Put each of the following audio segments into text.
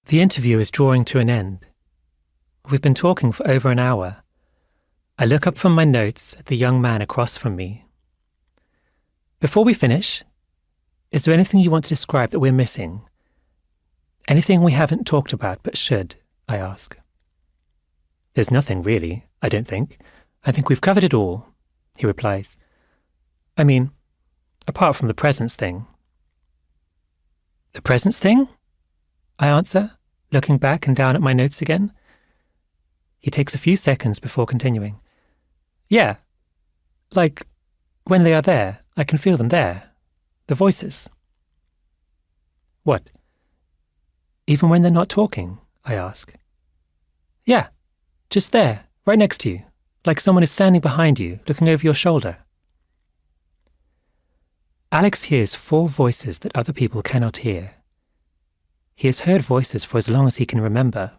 The interview is drawing to an end. We've been talking for over an hour. I look up from my notes at the young man across from me. Before we finish, is there anything you want to describe that we're missing? Anything we haven't talked about but should, I ask. There's nothing really, I don't think. I think we've covered it all, he replies. I mean, apart from the presence thing. The presence thing? I answer, looking back and down at my notes again. He takes a few seconds before continuing. Yeah, like when they are there, I can feel them there. The voices. What? Even when they're not talking, I ask. Yeah, just there, right next to you, like someone is standing behind you, looking over your shoulder. Alex hears 4 voices that other people cannot hear. He has heard voices for as long as he can remember.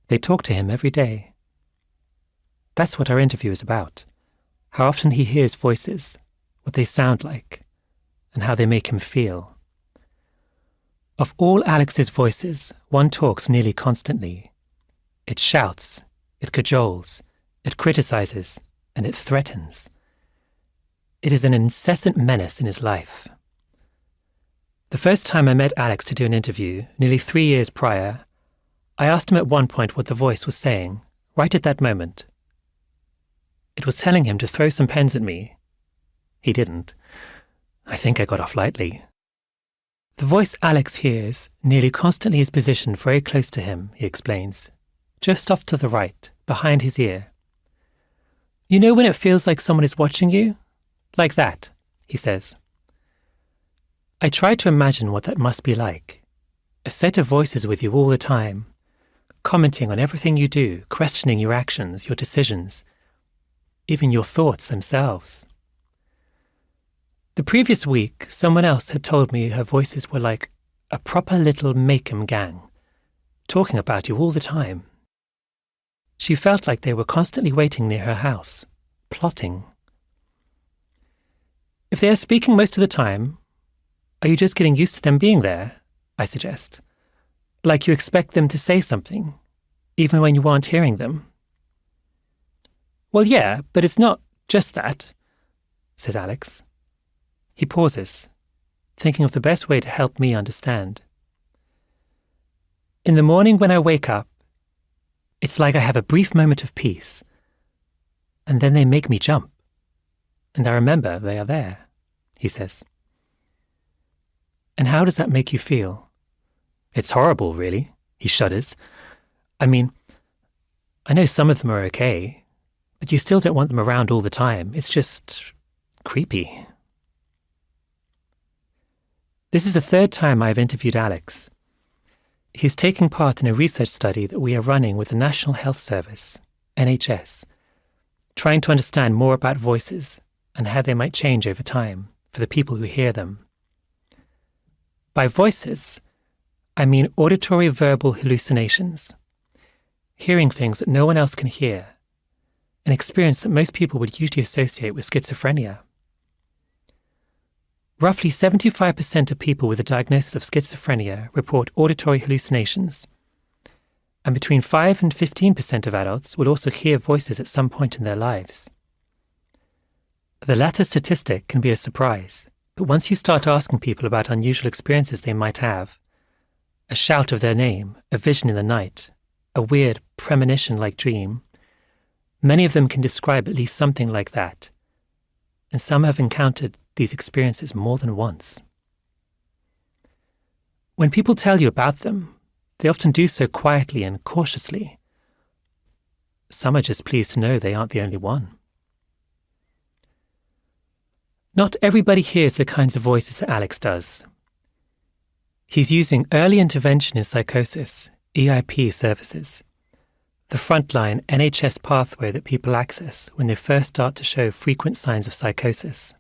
They talk to him every day. That's what our interview is about. How often he hears voices, what they sound like, and how they make him feel. Of all Alex's voices, one talks nearly constantly. It shouts, it cajoles, it criticizes, and it threatens. It is an incessant menace in his life. The first time I met Alex to do an interview, nearly 3 years prior, I asked him at one point what the voice was saying, right at that moment. It was telling him to throw some pens at me. He didn't. I think I got off lightly. The voice Alex hears nearly constantly is positioned very close to him, he explains, just off to the right, behind his ear. You know when it feels like someone is watching you? Like that, he says. I try to imagine what that must be like. A set of voices with you all the time, commenting on everything you do, questioning your actions, your decisions, even your thoughts themselves. The previous week, someone else had told me her voices were like a proper little make-em gang, talking about you all the time. She felt like they were constantly waiting near her house, plotting. If they are speaking most of the time, are you just getting used to them being there? I suggest. Like you expect them to say something, even when you aren't hearing them. Well, yeah, but it's not just that, says Alex. He pauses, thinking of the best way to help me understand. In the morning when I wake up, it's like I have a brief moment of peace, and then they make me jump, and I remember they are there, he says. And how does that make you feel? It's horrible, really, he shudders. I mean, I know some of them are okay, but you still don't want them around all the time. It's just creepy. This is the 3rd time I've interviewed Alex. He's taking part in a research study that we are running with the National Health Service, NHS, trying to understand more about voices and how they might change over time for the people who hear them. By voices, I mean auditory verbal hallucinations, hearing things that no one else can hear, an experience that most people would usually associate with schizophrenia. Roughly 75% of people with a diagnosis of schizophrenia report auditory hallucinations, and between 5 and 15% of adults will also hear voices at some point in their lives. The latter statistic can be a surprise, but once you start asking people about unusual experiences they might have, a shout of their name, a vision in the night, a weird premonition-like dream, many of them can describe at least something like that, and some have encountered these experiences more than once. When people tell you about them, they often do so quietly and cautiously. Some are just pleased to know they aren't the only one. Not everybody hears the kinds of voices that Alex does. He's using early intervention in psychosis, EIP services, the frontline NHS pathway that people access when they first start to show frequent signs of psychosis.